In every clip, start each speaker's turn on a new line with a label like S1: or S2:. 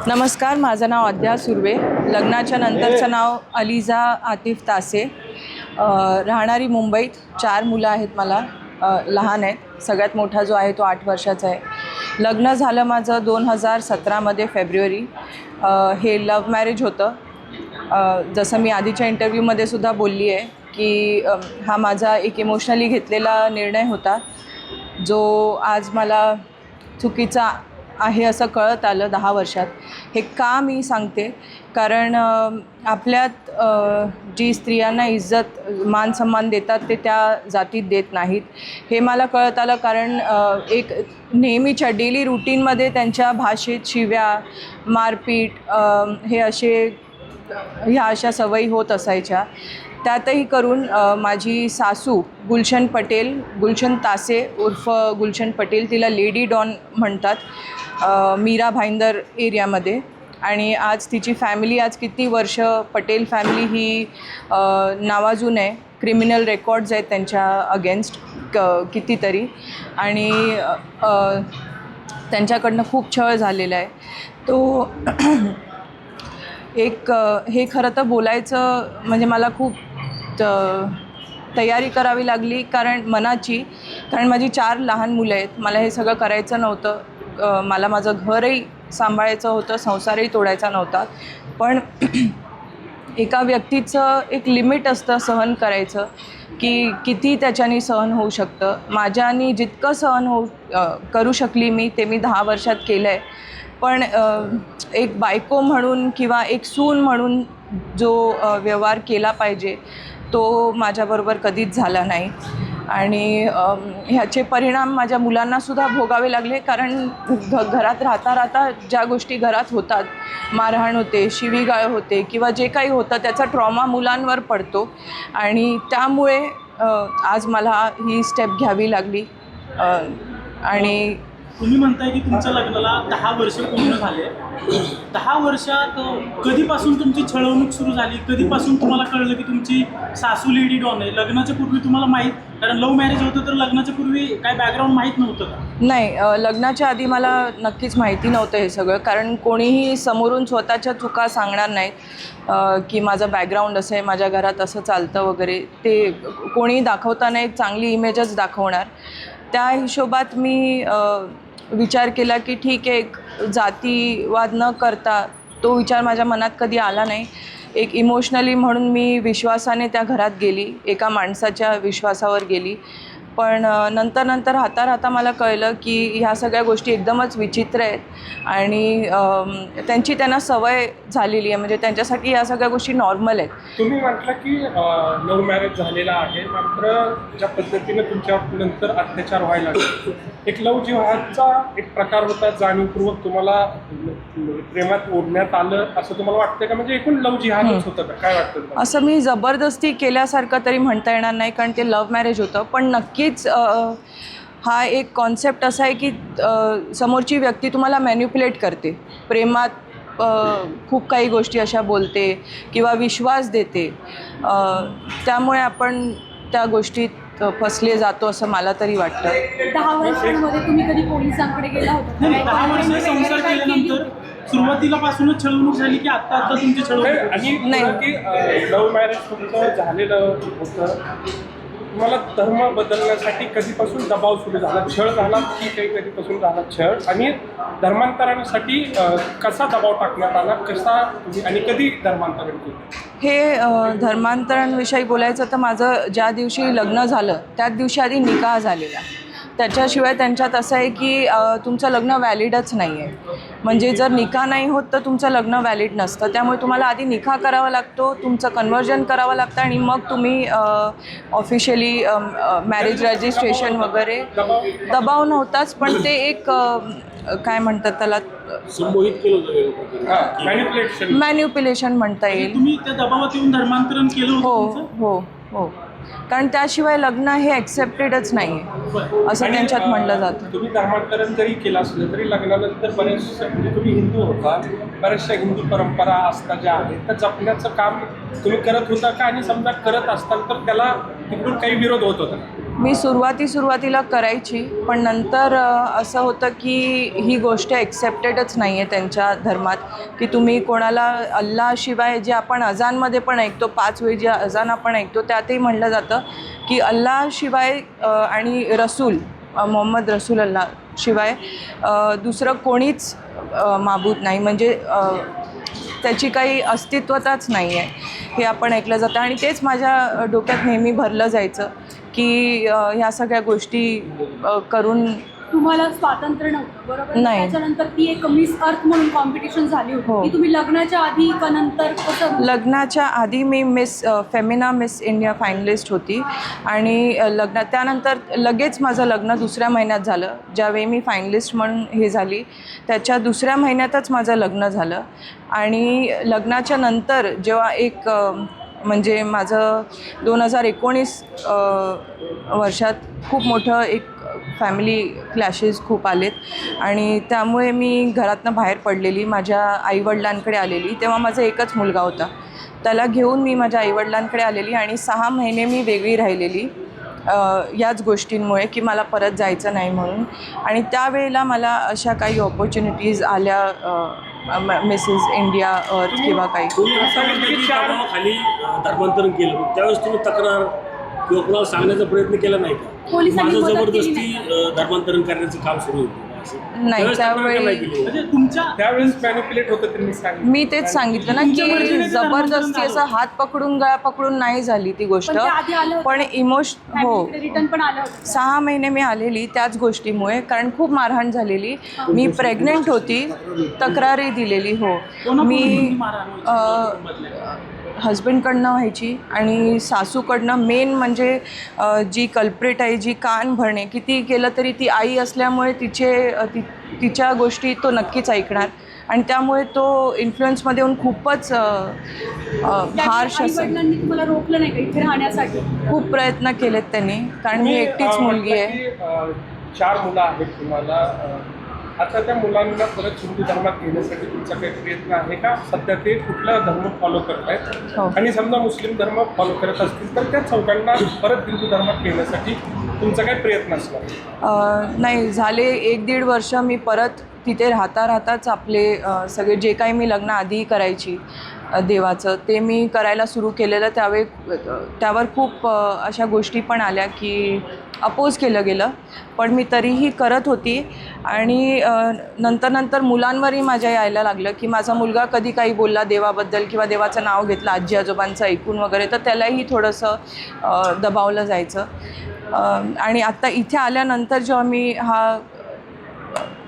S1: नमस्कार, माझं नाव अद्या सुर्वे. लग्नाच्या नंतरचं नाव अलिजा आतिफ तासे. राहणारी मुंबईत. 4 मुलं आहेत मला, लहान आहेत. सगळ्यात मोठा जो आहे तो 8 वर्षाचा आहे. लग्न झालं माझं 2017मध्ये फेब्रुवारी. हे लव्ह मॅरेज होतं. जसं मी आधीच्या इंटरव्ह्यूमध्ये सुद्धा बोलली आहे की हा माझा एक इमोशनली घेतलेला निर्णय होता, जो आज मला चुकीचा आहे असं कळत आलं 10 वर्षात. हे का मी सांगते, कारण आपल्यात जी स्त्रियांना इज्जत मान सन्मान देतात ते त्या जातीत देत नाहीत. हे मला कळत आलं कारण एक नेहमीच्या डेली रुटीनमध्ये त्यांच्या भाषेत शिव्या, मारपीट ह्या अशा सवयी होत असायच्या. त्यातही करून माझी सासू गुलशन तासे उर्फ गुलशन पटेल, तिला लेडी डॉन म्हणतात, मीरा भाईंदर एरियामध्ये. आणि आज तिची फॅमिली आज किती वर्ष पटेल फॅमिली ही नावाजून आहे. क्रिमिनल रेकॉर्ड्स आहेत त्यांच्या अगेन्स्ट कितीतरी, आणि त्यांच्याकडनं खूप छळ झालेला आहे. तो हे खरं तर बोलायचं म्हणजे मला खूप तयारी करावी लागली, कारण माझी 4 लहान मुलं आहेत. मला हे सगळं करायचं नव्हतं. मला माझं घरही सांभाळायचं होतं, संसारही तोडायचा नव्हता. पण एका व्यक्तीचं एक लिमिट असतं सहन करायचं, की किती त्याच्याने सहन होऊ शकतं. माझ्यानी जितकं सहन करू शकली मी, ते मी 10 वर्षात केलं आहे. पण एक बायको म्हणून किंवा एक सून म्हणून जो व्यवहार केला पाहिजे तो माझ्याबरोबर कधीच झाला नाही. आणि ह्याचे परिणाम माझ्या मुलांनासुद्धा भोगावे लागले, कारण घरात राहता ज्या गोष्टी घरात होतात, मारहाण होते, शिवीगाळ होते किंवा जे काही होतं त्याचा ट्रॉमा मुलांवर पडतो. आणि त्यामुळे आज मला ही स्टेप घ्यावी लागली. आणि
S2: तुम्ही म्हणताय की तुमच्या लग्नाला 10 वर्ष पूर्ण झाले. 10 वर्षात कधीपासून तुमची छळवणूक सुरू झाली? कधीपासून तुम्हाला कळलं की तुमची सासू लेडी डॉन आहे? लग्नाच्या पूर्वी तुम्हाला माहीत, कारण लव्ह मॅरेज होतं तर लग्नाच्या पूर्वी काय बॅकग्राऊंड माहीत नव्हतं का?
S1: नाही, लग्नाच्या आधी मला नक्कीच माहिती नव्हतं हे सगळं, कारण कोणीही समोरून स्वतःच्या चुका सांगणार नाहीत की माझं बॅकग्राऊंड असं आहे, माझ्या घरात असं चालतं वगैरे. ते कोणी दाखवताना एक चांगली इमेजच दाखवणार. त्या हिशोबात मी विचार केला की ठीक आहे, एक जातीवाद न करता, तो विचार माझ्या मनात कधी आला नाही. एक इमोशनली म्हणून मी विश्वासाने त्या घरात गेली, एका माणसाच्या विश्वासावर गेली. पण नंतर राहता मला कळलं की ह्या सगळ्या गोष्टी एकदमच विचित्र आहेत आणि त्यांना सवय झालेली आहे. म्हणजे त्यांच्यासाठी ह्या सगळ्या गोष्टी नॉर्मल आहेत.
S3: तुम्ही म्हटलं की लव्ह मॅरेज झालेला आहे, मात्र ज्या पद्धतीने तुमच्या नंतर अत्याचार व्हायला लागले, एक लव्ह जिहादचा एक प्रकार होता, जाणीवपूर्वक तुम्हाला प्रेमात ओढण्यात आलं असं तुम्हाला वाटतं का? म्हणजे एकूण लव्ह जिहादच होतं का? काय वाटतं?
S1: असं मी जबरदस्ती केल्यासारखं तरी म्हणता येणार नाही, कारण ते लव्ह मॅरेज होतं. पण नक्कीच हा एक कॉन्सेप्ट असा आहे की समोरची व्यक्ती तुम्हाला मॅन्युप्युलेट करते. प्रेमात खूप काही गोष्टी अशा बोलते किंवा विश्वास देते. त्यामुळे आपण त्या गोष्टीत फसले जातो असं मला तरी वाटतं.
S4: 10 वर्षांमध्ये तुम्ही कधी पोलिसांकडे गेला होता?
S2: 10 वर्ष संसार केल्यानंतर सुरुवातीला पासूनच छळवणूक झाली की आता तुमची छळवणूक?
S3: आणि की लव्ह मॅरेज तुमचं झालेलं होतं, तुम्हाला धर्म बदलण्यासाठी कधीपासून दबाव सुरू झाला? छळ झाला की कधीपासून झाला छळ? आणि धर्मांतरासाठी कसा दबाव टाकण्यात आला, कसा आणि कधी धर्मांतरण केलं?
S1: हे धर्मांतरणविषयी बोलायचं तर माझं ज्या दिवशी लग्न झालं त्याच दिवशी आधी निकाह झालेला. त्याच्याशिवाय त्यांच्यात असं आहे की तुमचं लग्न व्हॅलिडच नाही आहे. म्हणजे जर निकाह नाही होत तर तुमचं लग्न व्हॅलिड नसतं. त्यामुळे तुम्हाला आधी निकाह करावा लागतो, तुमचं कन्व्हर्जन करावं लागतं आणि मग तुम्ही ऑफिशियली मॅरेज रजिस्ट्रेशन वगैरे. दबाव नव्हताच, पण ते एक काय म्हणतात त्याला, मॅन्युप्युलेशन म्हणता येईल.
S2: तुम्ही त्या दबावात येऊन धर्मांतरण केलं होतं?
S1: हो. कारण त्याशिवाय लग्न हे ॲक्सेप्टेडच नाही आहे असं त्यांच्यात म्हणलं जातं.
S3: तुम्ही धर्मांतरण जरी केलं असलं तरी लग्नानंतर बरेचशा, म्हणजे तुम्ही हिंदू होता, बऱ्याचशा हिंदू परंपरा असतात ज्या आहेत त्या जपण्याचं काम तुम्ही करत होता का? आणि समजा करत असताल तर त्याला तिकडून काही विरोध होत होता?
S1: मी सुरुवातीला करायची, पण नंतर असं होतं की ही गोष्ट एक्सेप्टेडच नाही आहे त्यांच्या धर्मात, की तुम्ही कोणाला अल्लाशिवाय, जे आपण अजानमध्ये पण ऐकतो 5 वेळी जे अजान आपण ऐकतो त्यातही म्हणलं जातं की अल्लाशिवाय आणि रसूल मोहम्मद रसूल अल्लाह शिवाय दुसरं कोणीच माबूद नाही, म्हणजे त्याची काही अस्तित्वताच नाही आहे हे आपण ऐकलं जातं. आणि तेच माझ्या डोक्यात नेहमी भरलं जायचं की ह्या सगळ्या गोष्टी करून
S4: तुम्हाला स्वातंत्र्य नव्हतं बरोबर?
S1: नाही.
S4: त्याच्यानंतर ती एक मिस अर्थ म्हणून कॉम्पिटिशन झाली
S1: हो.
S4: होती. की तुम्ही लग्नाच्या आधी का नंतर कसं?
S1: लग्नाच्या आधी मी फेमिना मिस इंडिया फायनलिस्ट होती आणि त्यानंतर लगेच माझं लग्न 2ऱ्या महिन्यात झालं. ज्यावेळी मी फायनलिस्ट म्हणून हे झाली त्याच्या 2ऱ्या महिन्यातच माझं लग्न झालं. आणि लग्नाच्या नंतर जेव्हा एक म्हणजे माझं 2019 वर्षात खूप मोठं एक फॅमिली क्लॅशेस खूप आलेत आणि त्यामुळे मी घरातनं बाहेर पडलेली, माझ्या आईवडिलांकडे आलेली. तेव्हा माझा एकच मुलगा होता, त्याला घेऊन मी माझ्या आईवडिलांकडे आलेली आणि 6 महिने मी वेगळी राहिलेली याच गोष्टींमुळे की मला परत जायचं नाही म्हणून. आणि त्यावेळेला मला अशा काही ऑपॉर्च्युनिटीज आल्या मिसेस इंडिया अर्थ किंवा काही.
S5: तुम्ही असं म्हणता की खाली धर्मांतरण केलं, त्यावेळेस तुम्ही तक्रार किंवा कोणाला सांगण्याचा प्रयत्न केला नाही का?
S4: पोलिसांनी
S5: माझं
S4: मदत केली
S5: जबरदस्ती धर्मांतरण करण्याचं काम सुरू होतं
S1: नाही, त्यावेळी
S2: म्हणजे तुमच्या
S3: त्यावेळेस मॅनिप्युलेट होतं त्यांनी सांगितलं.
S1: मी तेच सांगितलं ना
S2: तुमच्या
S1: की
S2: मर्जीने
S1: जबरदस्ती असं हात पकडून गळा पकडून नाही झाली ती गोष्ट,
S4: पण ते आधी आलं होतं.
S1: पण हो
S4: रिटर्न पण आलं होतं.
S1: 6 महिने मी आलेली त्याच गोष्टीमुळे, कारण खूप मारहाण झालेली. मी प्रेग्नेंट होती, तक्रारी दिलेली. हो, मी हजबंडकडनं व्हायची आणि सासूकडनं. मेन म्हणजे जी कल्प्रेट आहे, जी कान भरणे, किती केलं तरी ती आई असल्यामुळे तिच्या गोष्टी तो नक्कीच ऐकणार आणि त्यामुळे तो इन्फ्लुएन्समध्ये येऊन खूपच हार्श असं.
S4: वडिलांनी तुम्हाला रोखलं नाही का इथे राहण्यासाठी?
S1: खूप प्रयत्न केलेत त्यांनी, कारण मी एकटीच मुलगी आहे.
S3: 4 मुलं आहेत तुम्हाला. आता त्या मुलांना परत हिंदू धर्मात घेण्यासाठी तुमचा काही प्रयत्न आहे का? सध्या ते कुठला धर्म फॉलो करत आहेत
S1: हो.
S3: आणि समजा मुस्लिम धर्म फॉलो करत असतील तर त्या चौघांना परत हिंदू धर्मात घेण्यासाठी तुमचा काही प्रयत्न असणार?
S1: नाही, झाले 1-1.5 वर्ष मी परत तिथे राहताच आपले सगळे जे काही मी लग्न आधी करायची देवाचं ते मी करायला सुरू केलेलं. त्यावर खूप अशा गोष्टी पण आल्या की अपोज केलं गेलं, पण मी तरीही करत होती. आणि नंतर मुलांवरही माझ्या यायला लागलं की माझा मुलगा कधी काही बोलला देवाबद्दल किंवा देवाचं नाव घेतलं आजी आजोबांचं ऐकून वगैरे, तर त्यालाही थोडंसं दबावलं जायचं. आणि आत्ता इथे आल्यानंतर जेव्हा मी हा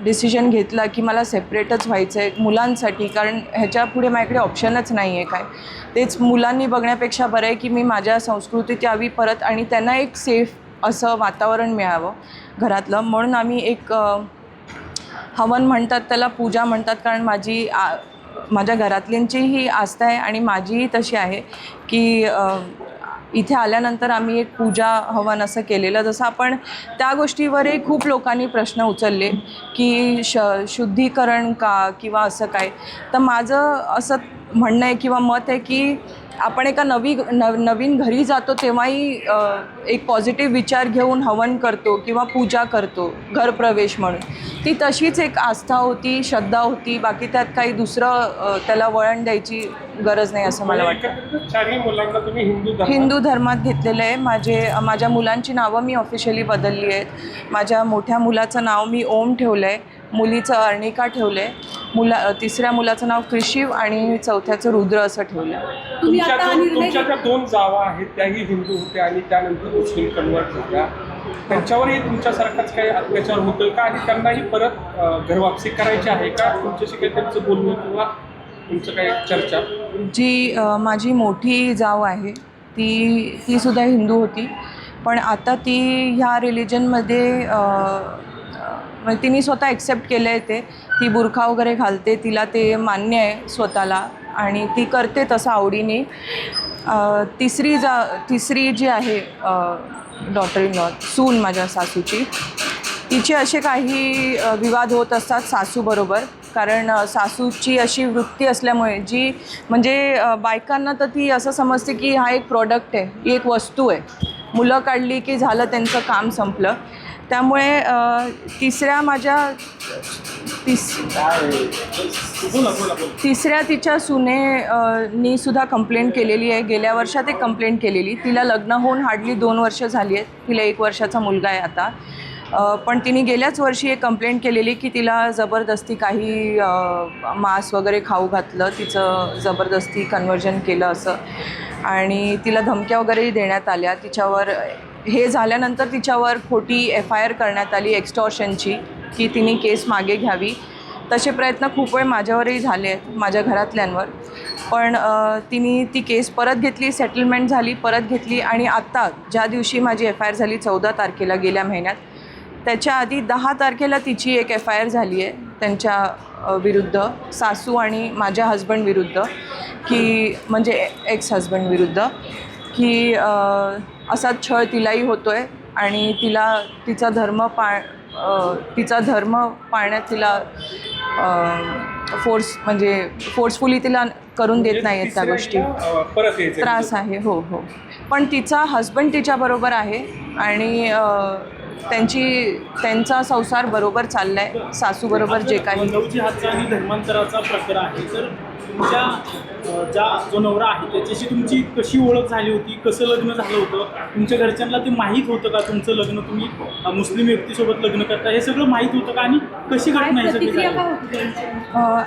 S1: डिसिजन घेतला की मला सेपरेटच व्हायचं आहे मुलांसाठी, कारण ह्याच्या पुढे माझ्याकडे ऑप्शनच नाही आहे काय. तेच मुलांनी बघण्यापेक्षा बरं आहे की मी माझ्या संस्कृतीत यावी परत आणि त्यांना एक सेफ असं वातावरण मिळावं घरातलं. म्हणून आम्ही एक हवन म्हणतात त्याला, पूजा म्हणतात, कारण माझ्या घरातल्यांचीही आस्था आहे आणि माझीही तशी आहे की इथे आल्यानंतर आम्ही एक पूजा हवन असं केलेलं. जसं आपण त्या गोष्टीवरही खूप लोकांनी प्रश्न उचलले की शुद्धीकरण का किंवा असं काय. तर माझं असं म्हणणं आहे किंवा मत आहे की आपण एका नवीन घरी जातो तेव्हाही एक पॉझिटिव्ह विचार घेऊन हवन करतो किंवा पूजा करतो घरप्रवेश म्हणून. ती तशीच एक आस्था होती, श्रद्धा होती. बाकी त्यात काही दुसरं त्याला वळण द्यायची गरज नाही असं मला वाटतं.
S3: 4ही मुलांना तुम्ही
S1: हिंदू धर्मात घेतलेलं आहे. माझ्या मुलांची नावं मी ऑफिशियली बदलली आहेत. माझ्या मोठ्या मुलाचं नाव मी ओम ठेवलं आहे, मुलीचं अर्णिका ठेवलं आहे, 3ऱ्या मुलाचं नाव कृषिव आणि 4थ्याचं रुद्र असं ठेवलं आहे.
S3: तुमच्या ज्या 2 जावा आहेत त्याही हिंदू होत्या आणि त्यानंतर मुस्लिम कन्वर्ट झाल्या, त्यांच्यावरही तुमच्यासारखाच काही अत्याचार होतं का आणि त्यांनाही परत घरवापसी करायची आहे का? तुमच्याशी काही त्यांचं बोलणं किंवा तुमचं काही चर्चा?
S1: जी माझी मोठी जाव आहे ती सुद्धा हिंदू होती, पण आता ती ह्या रिलिजनमध्ये तिने स्वतः ॲक्सेप्ट केलं आहे. ती बुरखा वगैरे घालते, तिला ते मान्य आहे स्वतःला आणि ती करते तसं आवडीने. तिसरी जी आहे डॉटर इन लॉ, सून माझ्या सासूची, तिचे असे काही विवाद होत असतात सासूबरोबर, कारण सासूची अशी वृत्ती असल्यामुळे म्हणजे बायकांना तर ती असं समजते की हा एक प्रॉडक्ट आहे, ही एक वस्तू आहे मुलं काढली की झालं त्यांचं काम संपलं. त्यामुळे तिसऱ्या तिच्या नी सुद्धा कंप्लेंट केलेली आहे. गेल्या वर्षात एक कंप्लेंट केलेली. तिला लग्न होऊन हार्डली 2 वर्ष झाली आहेत. तिला 1 वर्षाचा मुलगा आहे आता. पण तिने गेल्याच वर्षी एक कंप्लेंट केलेली की तिला जबरदस्ती काही मांस वगैरे खाऊ घातलं, तिचं जबरदस्ती कन्व्हर्जन केलं असं, आणि तिला धमक्या वगैरेही देण्यात आल्या. तिच्यावर हे झाल्यानंतर तिच्यावर खोटी FIR करण्यात आली एक्स्टॉर्शनची, की तिने केस मागे घ्यावी. तसे प्रयत्न खूप वेळ माझ्यावरही झाले आहेत, माझ्या घरातल्यांवर. पण तिने ती केस परत घेतली, सेटलमेंट झाली, परत घेतली. आणि आत्ता ज्या दिवशी माझी FIR झाली 14 तारखेला गेल्या महिन्यात, त्याच्या आधी 10 तारखेला तिची एक FIR झाली आहे त्यांच्या विरुद्ध, सासू आणि माझ्या हजबंड विरुद्ध, की म्हणजे एक्स हजबंड विरुद्ध, की असा छळ तिलाही होतो आहे आणि तिचा धर्म पाळण्यात तिला फोर्सफुली तिला करून देत नाही आहेत त्या गोष्टी.
S3: परत यायचं
S1: त्रास आहे. हो. पण तिचा हजबंड तिच्याबरोबर आहे आणि त्यांचा संसार बरोबर चालला आहे. सासूबरोबर जे काही
S2: लव्हजिहादचा आणि धर्मांतराचा प्रकार आहे, तर तुमच्या जो नवरा आहे त्याच्याशी तुमची कशी ओळख झाली होती, कसं लग्न झालं होतं, तुमच्या घरच्यांना ते माहीत होतं का तुमचं लग्न तुम्ही मुस्लिम व्यक्तीसोबत लग्न करता, हे सगळं माहीत होतं का, आणि कशी घटना ही सगळी झाली?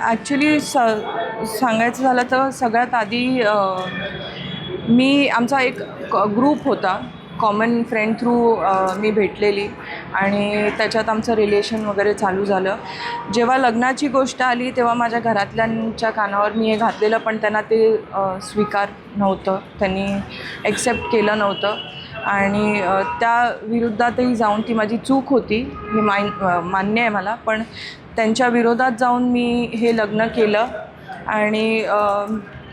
S1: ॲक्च्युली सांगायचं झालं तर सगळ्यात आधी आमचा एक ग्रुप होता, कॉमन फ्रेंड थ्रू मी भेटलेली, आणि त्याच्यात आमचं रिलेशन वगैरे चालू झालं. जेव्हा लग्नाची गोष्ट आली तेव्हा माझ्या घरातल्यांच्या कानावर मी हे घातलेलं, पण त्यांना ते स्वीकार नव्हतं, त्यांनी ॲक्सेप्ट केलं नव्हतं. आणि त्या विरोधातही जाऊन, ती माझी चूक होती हे मान्य आहे मला, पण त्यांच्या विरोधात जाऊन मी हे लग्न केलं. आणि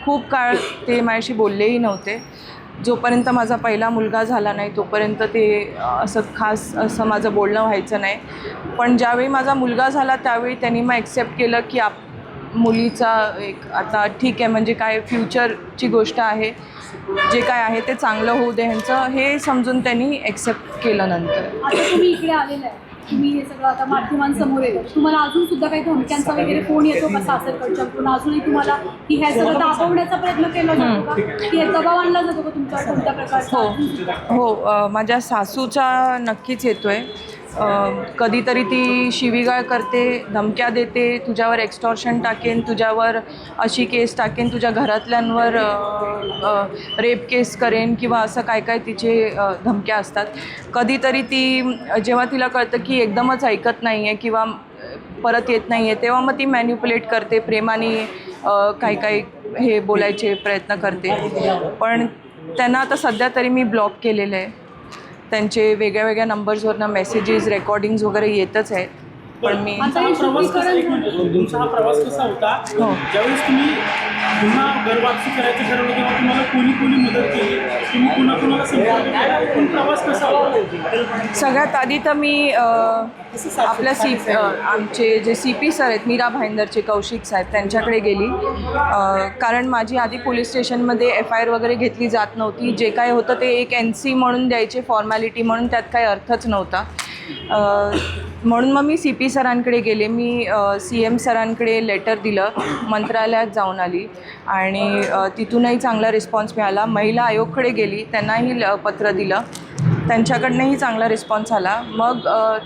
S1: खूप काळ ते माझ्याशी बोललेही नव्हते. जोपर्यंत माझा पहिला मुलगा झाला नाही तोपर्यंत ते असं खास असं माझं बोलणं व्हायचं नाही. पण ज्यावेळी माझा मुलगा झाला त्यावेळी त्यांनी मग ॲक्सेप्ट केलं की मुलीचा एक आता ठीक आहे, म्हणजे काय फ्युचरची गोष्ट आहे, जे काय आहे ते चांगलं होऊ दे ह्यांचं, हे समजून त्यांनी ॲक्सेप्ट केलं. नंतर
S4: आता तुम्ही इकडे आलेलं आहे, तुम्ही हे सगळं आता माध्यमांसमोर येतं, तुम्हाला अजून सुद्धा काही धमक्यांचा वगैरे फोन येतो का सासरकडच्याकडून? अजूनही तुम्हाला की हे सगळं दाखवण्याचा प्रयत्न केला जातो का, की हे दबाव आणला जातो का तुमच्या कोणत्या प्रकारचा?
S1: हो, माझ्या सासूचा नक्कीच येतो आहे. कधीतरी ती शिवीगाळ करते, धमक्या देते, तुझ्यावर एक्स्टॉर्शन टाकेन, तुझ्यावर अशी केस टाकेन, तुझ्या घरातल्यांवर रेप केस करेन, किंवा असं काय काय तिचे धमक्या असतात. कधीतरी ती जेव्हा तिला कळतं की एकदमच ऐकत नाही आहे किंवा परत येत नाही आहे, तेव्हा मग ती मॅन्युप्युलेट करते, प्रेमाने काही काही हे बोलायचे प्रयत्न करते. पण त्यांना आता सध्या तरी मी ब्लॉक केलेलं आहे. त्यांचे वेगळ्या वेगळ्या नंबर्सवरनं मेसेजेस, रेकॉर्डिंग्स वगैरे येतच आहेत. पण मी
S2: तुमचा हा प्रवास कसा होता? ज्यावेळेस तुम्ही पुन्हा घरवापसी करायचं ठरवलं तेव्हा तुम्हाला कोणी मदत केली, तुम्ही कुणाला संपर्क केला, पण प्रवास कसा होता?
S1: सगळ्यात आधी तर मी आपल्या आमचे जे CP सर आहेत, मीरा भाईंदरचे कौशिक साहेब, त्यांच्याकडे गेली. कारण माझी आधी पोलीस स्टेशनमध्ये FIR वगैरे घेतली जात नव्हती. जे काय होतं ते एक NC म्हणून द्यायचे, फॉर्मॅलिटी म्हणून, त्यात काही अर्थच नव्हता. म्हणून मग मी CP सरांकडे गेले. मी CM सरांकडे लेटर दिलं, मंत्रालयात जाऊन आली आणि तिथूनही चांगला रिस्पॉन्स मिळाला. महिला आयोगकडे गेली, त्यांनाही पत्र दिलं, त्यांच्याकडनंही चांगला रिस्पॉन्स आला. मग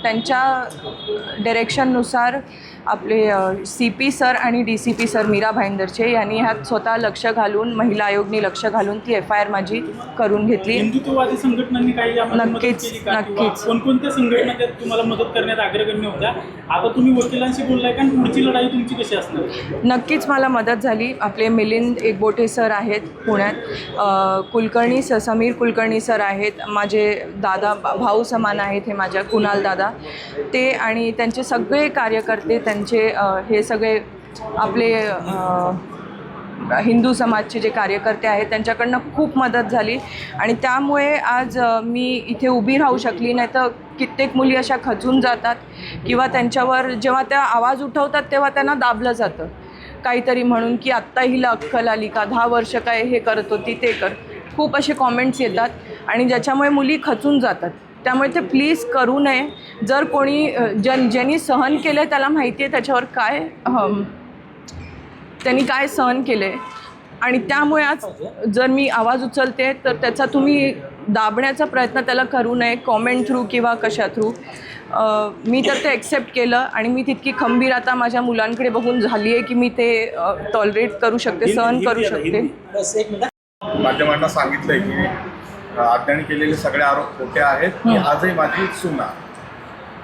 S1: त्यांच्या डिरेक्शननुसार आपले CP सर आणि DCP सर मीरा भाईंदरचे यांनी ह्यात स्वतः लक्ष घालून, महिला आयोगनी लक्ष घालून ती FIR माझी करून घेतली.
S2: हिंदुत्ववादी संघटनांनी काही
S1: नक्कीच.
S2: कोणकोणत्या संघटना त्यात तुम्हाला मदत करण्यात अग्रगण्य होत्या? आता तुम्ही वकिलांशी बोललाय का, पुढची लढाई तुमची कशी असणार?
S1: नक्कीच मला मदत झाली. आपले मिलिंद एकबोटे सर आहेत पुण्यात, समीर कुलकर्णी सर आहेत, माझे दादा भाऊ समान आहेत हे माझ्या, कुणाल दादा, ते आणि त्यांचे सगळे कार्यकर्ते, त्यांचे हे सगळे आपले हिंदू समाजचे जे कार्यकर्ते आहेत त्यांच्याकडनं खूप मदत झाली. आणि त्यामुळे आज मी इथे उभी राहू शकली. नाही तर कित्येक मुली अशा खचून जातात किंवा त्यांच्यावर जेव्हा त्या आवाज उठवतात तेव्हा त्यांना दाबलं जातं काहीतरी म्हणून, की आत्ता हिला अक्कल आली का, 10 वर्ष काय हे करत होती ते कर, खूप असे कॉमेंट्स येतात. आणि ज्याच्यामुळे मुली खचून जातात. त्यामुळे ते प्लीज करू नये. जर कोणी ज्यांनी सहन केलं आहे त्याला माहिती आहे त्याच्यावर काय त्यांनी काय सहन केलं आहे, आणि त्यामुळे आज जर मी आवाज उचलते तर त्याचा तुम्ही दाबण्याचा प्रयत्न त्याला करू नये, कॉमेंट थ्रू किंवा कशा थ्रू. मी तर ते ॲक्सेप्ट केलं आणि मी तितकी खंबीर आता माझ्या मुलांकडे बघून झाली आहे की मी ते टॉलरेट करू शकते, सहन करू शकते.
S6: माध्यमांना सांगितलंय की अज्ञानी केलेले सगळे आरोप खोटे आहेत, की आजही माझी सून आहे.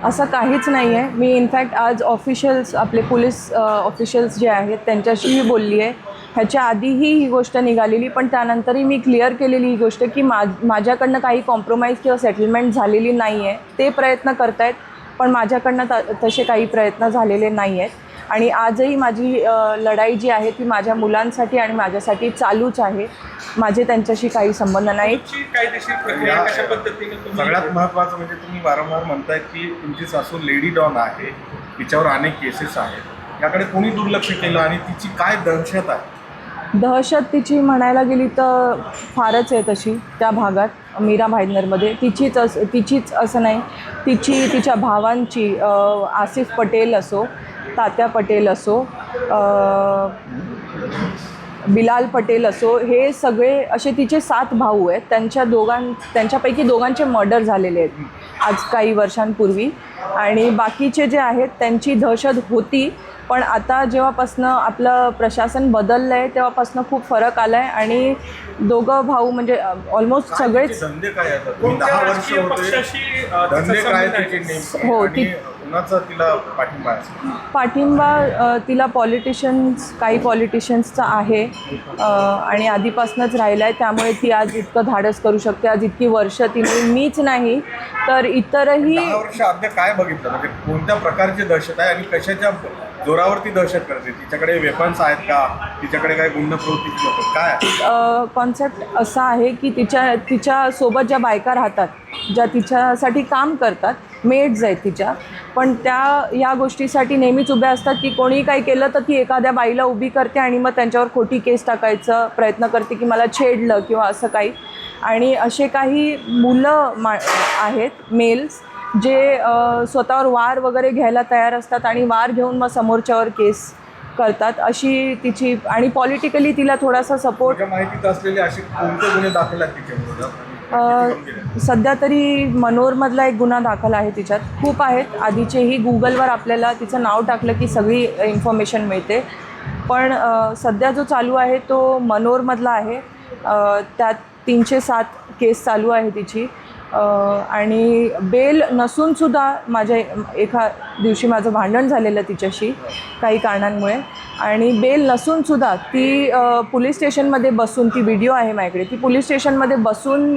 S1: असं काहीच नाही आहे. मी इनफॅक्ट आज ऑफिशियल्स, आपले पोलीस ऑफिशियल्स जे आहेत त्यांच्याशीही बोलली आहे. ह्याच्या आधीही ही गोष्ट निघालेली, पण त्यानंतरही मी क्लिअर केलेली ही गोष्ट की माझ्याकडनं काही कॉम्प्रोमाइज किंवा सेटलमेंट झालेली नाही आहे. ते प्रयत्न करत आहेत, पण माझ्याकडनं तसे काही प्रयत्न झालेले नाही आहेत. आणि आजही माझी लढाई जी आहे ती माझ्या मुलांसाठी आणि माझ्यासाठी चालूच आहे. माझे त्यांच्याशी काही संबंध नाहीत.
S3: कायदेशीर प्रक्रिया कशा पद्धतीने
S6: सगळ्यात महत्त्वाचं म्हणजे तुम्ही वारंवार म्हणताय की तुमची सासू लेडी डॉन आहे, तिच्यावर अनेक केसेस आहेत. याकडे कोणी दुर्लक्ष केलं आणि तिची काय दहशत आहे?
S1: दहशत तिची म्हणायला गेली तर फारच आहे तशी त्या भागात मीरा भाईंदरमध्ये. तिचीच असं नाही, तिच्या भावांची आसिफ पटेल असो, तात्या पटेल असो, बिलाल पटेल असो, हे सगळे असे तिचे 7 भाऊ आहेत. त्यांच्यापैकी दोघांचे मर्डर झालेले आहेत आज काही वर्षांपूर्वी. आणि बाकीचे जे आहेत त्यांची दहशत होती, पण आता जेव्हापासनं आपलं प्रशासन बदललं आहे तेव्हापासनं खूप फरक आला आहे. आणि दोघं भाऊ म्हणजे ऑलमोस्ट सगळेच.
S6: धंदे काय आहेत? तुम्ही 10 वर्ष होते, धंदे काय तिचे नेमके?
S1: हो,
S6: आणि कुणाचा तिला पाठिंबा आहे?
S1: पाठिंबा तिला काही पॉलिटिशियन्सचा आहे आणि आधीपासूनच राहिला आहे. त्यामुळे ती आज इतकं धाडस करू शकते. आज इतकी वर्ष तिने, मीच नाही तर इतरही.
S6: 10 वर्ष अद्याप काय बघितलं, म्हणजे कोणत्या प्रकारची दहशत आहे आणि कशाच्या जोरावरती दहशत करते? तिच्याकडे वेपन्स आहेत का? तिच्याकडे काय गुंड प्रवृत्तीची लोक काय?
S1: कॉन्सेप्ट असा आहे की तिच्यासोबत ज्या बायका राहतात, ज्या तिच्यासाठी काम करतात, मेड्स आहेत तिच्या, पण त्या या गोष्टीसाठी नेहमीच उभ्या असतात की कोणी काही केलं तर ती एखाद्या बाईला उभी करते आणि मग त्यांच्यावर खोटी केस टाकायचा प्रयत्न करते की मला छेडलं किंवा असं काही. आणि असे काही मुलं आहेत, मेल्स, जे स्वतःवर वार वगैरे घ्यायला तयार असतात आणि वार घेऊन मग समोरच्यावर केस करतात. अशी तिची, आणि पॉलिटिकली तिला थोडासा सपोर्ट.
S6: माहितीत असलेले असे कोणते गुन्हे दाखल आहेत तिच्याविरोधात?
S1: सध्या तरी मनोरमधला एक गुन्हा दाखल आहे तिच्यात. खूप आहेत आधीचेही. गुगलवर आपल्याला तिचं नाव टाकलं की सगळी इन्फॉर्मेशन मिळते. पण सध्या जो चालू आहे तो मनोरमधला आहे. त्यात 307 केस चालू आहे तिची. आणि बेल नसूनसुद्धा एका दिवशी माझं भांडण झालेलं तिच्याशी काही कारणांमुळे, आणि बेल नसूनसुद्धा ती पोलीस स्टेशनमध्ये बसून, ती व्हिडिओ आहे माझ्याकडे, ती पोलीस स्टेशनमध्ये बसून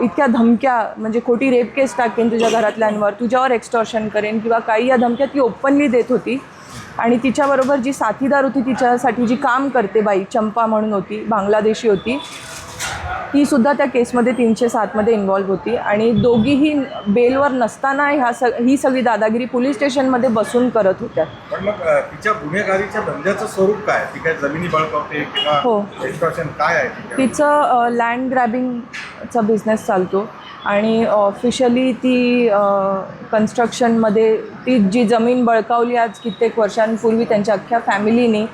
S1: इतक्या धमक्या, म्हणजे खोटी रेप केस टाकेन तुझ्या घरातल्यांवर, तुझ्यावर एक्स्टॉर्शन करेन किंवा काही, या धमक्या ती ओपनली देत होती. आणि तिच्याबरोबर जी साथीदार होती, तिच्यासाठी जी काम करते बाई, चंपा म्हणून होती, बांगलादेशी होती, ती सुद्धा त्या केसमध्ये 307मध्ये इन्व्हॉल्व होती. आणि दोघीही बेलवर नसताना ही सगळी दादागिरी पोलीस स्टेशनमध्ये बसून करत होत्या.
S6: पण मग तिच्या गुन्हेगारीच्या धंद्याचं स्वरूप काय? ती काय जमिनी बळकावते किंवा एक्स्ट्रॉशन काय आहे?
S1: तिचं लँड ग्रॅबिंगचा बिझनेस चालतो आणि ऑफिशियली ती कन्स्ट्रक्शनमध्ये, ती जी जमीन बळकावली आज कित्येक वर्षांपूर्वी त्यांच्या अख्ख्या फॅमिलीनी,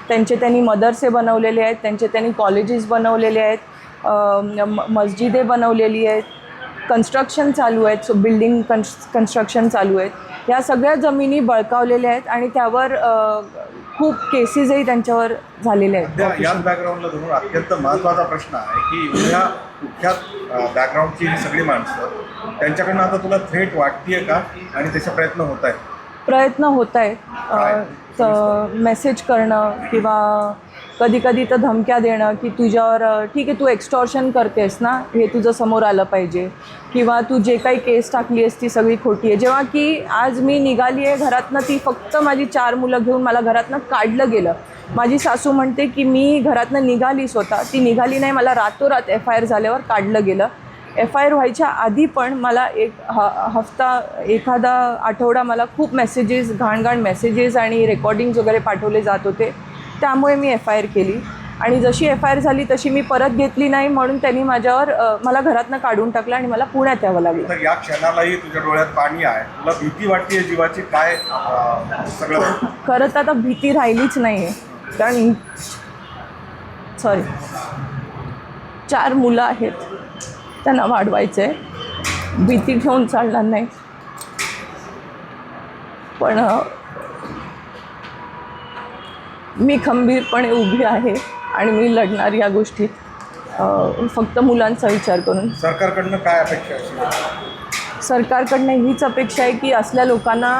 S1: त्यांनी मदरसे बनवलेले आहेत, त्यांनी कॉलेजेस बनवलेले आहेत, मस्जिदे बनवलेली आहेत, कन्स्ट्रक्शन चालू आहेत, सो बिल्डिंग कन्स्ट्रक्शन चालू आहेत. या सगळ्या जमिनी बळकावलेल्या आहेत आणि त्यावर खूप केसेसही त्यांच्यावर झालेले आहेत.
S6: याच बॅकग्राऊंडला धरून अत्यंत महत्त्वाचा प्रश्न आहे की उद्या कुख्यात बॅकग्राऊंडची ही सगळी माणसं, त्यांच्याकडनं आता तुला थ्रेट वाटतेय का आणि त्याचे प्रयत्न होत आहेत?
S1: प्रयत्न होत आहेत. मेसेज करणं किंवा कधी तर धमक्या देणं की तुझ्यावर, ठीक आहे तू एक्स्टॉर्शन करतेस ना, हे तुझं समोर आलं पाहिजे, किंवा तू जे काही केस टाकली आहेस ती सगळी खोटी आहे. जेव्हा की आज मी निघाली आहे घरातनं, ती फक्त माझी 4 मुलं घेऊन मला घरातनं काढलं गेलं. माझी सासू म्हणते की मी घरातनं निघाली, स्वतः ती निघाली नाही, मला रातोरात FIR झाल्यावर काढलं गेलं. FIR व्हायच्या आधी पण मला एखादा आठवडा मला खूप मेसेजेस, घाण मेसेजेस आणि रेकॉर्डिंग्स वगैरे पाठवले जात होते. त्यामुळे मी FIR केली. आणि जशी FIR झाली तशी मी परत घेतली नाही, म्हणून त्यांनी माझ्यावर मला घरातनं काढून टाकलं आणि मला पुण्यात यावं लागलं.
S6: तर या क्षणालाही तुझ्या डोळ्यात पाणी आहे, तुला भीती वाटते जीवाची काय सगळं?
S1: खरं तर आता भीती राहिलीच नाही आहे, कारण 4 मुलं आहेत, त्यांना वाढवायचं आहे, भीती ठेवून चालणार नाही. पण मी खंबीरपणे उभी आहे आणि मी लढणार या गोष्टीत, फक्त मुलांचा विचार करून.
S6: सरकारकडनं काय अपेक्षा आहे?
S1: सरकारकडनं हीच अपेक्षा आहे की असल्या लोकांना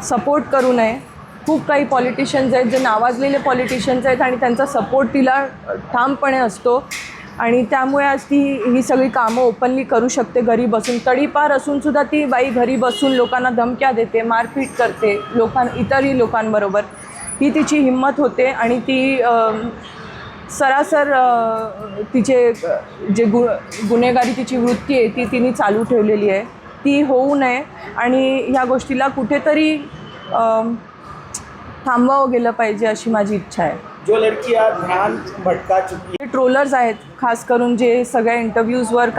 S1: सपोर्ट करू नये. खूप काही पॉलिटिशियन्स आहेत जे नावाजलेले पॉलिटिशियन्स आहेत आणि त्यांचा सपोर्ट तिला ठामपणे असतो आणि त्यामुळे आज ती ही सगळी कामं ओपनली करू शकते घरी बसून. तडीपार असूनसुद्धा ती बाई घरी बसून लोकांना धमक्या देते, मारपीट करते इतरही लोकांबरोबर. ही तिची हिंमत होते आणि ती सरासर तिचे जे गुन्हेगारी तिची वृत्ती आहे ती तिने चालू ठेवलेली आहे. ती होऊ नये आणि ह्या गोष्टीला कुठेतरी थांबवावं गेलं पाहिजे अशी माझी इच्छा आहे.
S7: जो लड़की आज ध्यान भटका चुकी
S1: जे ट्रोलर्स आहेत खास करून, जे सगळ्या इंटरव्ह्यूजवर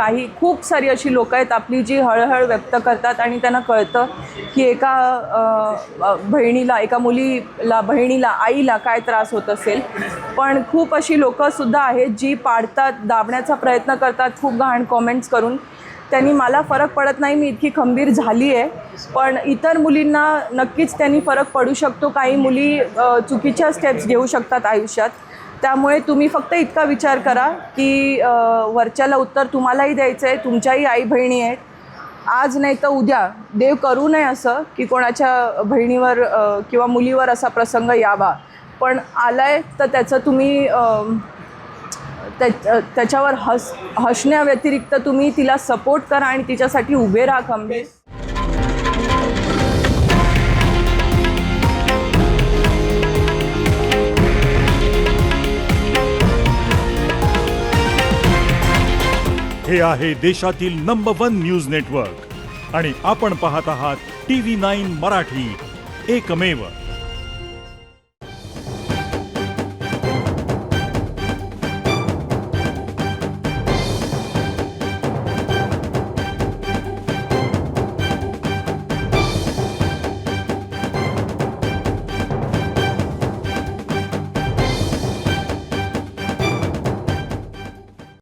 S1: खूप सारी अशी लोकं आहेत आपली जी हळहळ व्यक्त करतात आणि त्यांना कळतं की एका बहिणीला आईला काय त्रास होत असेल. पण खूप अशी लोकंसुद्धा आहेत जी पाडतात, दाबण्याचा प्रयत्न करतात खूप घाण कॉमेंट्स करून. त्यांनी मला फरक पडत नाही, मी इतकी खंबीर झाली आहे, पण इतर मुलींना नक्कीच त्यांनी फरक पडू शकतो. काही मुली चुकीच्या स्टेप्स घेऊ शकतात आयुष्यात. त्यामुळे तुम्ही फक्त इतका विचार करा की वरच्याला उत्तर तुम्हालाही द्यायचं आहे, तुमच्याही आई बहिणी आहेत. आज नाही तर उद्या देव करू नये असं की कोणाच्या बहिणीवर किंवा मुलीवर असा प्रसंग यावा, पण आलाय तर त्याचं तुम्ही त्याच्यावर हसण्याव्यतिरिक्त तुम्ही तिला सपोर्ट करा आणि तिच्यासाठी उभे राहा खंबीर.
S8: हे आहे देशातील नंबर 1 न्यूज नेटवर्क आणि आपण पाहत आहात TV9 मराठी, एकमेव.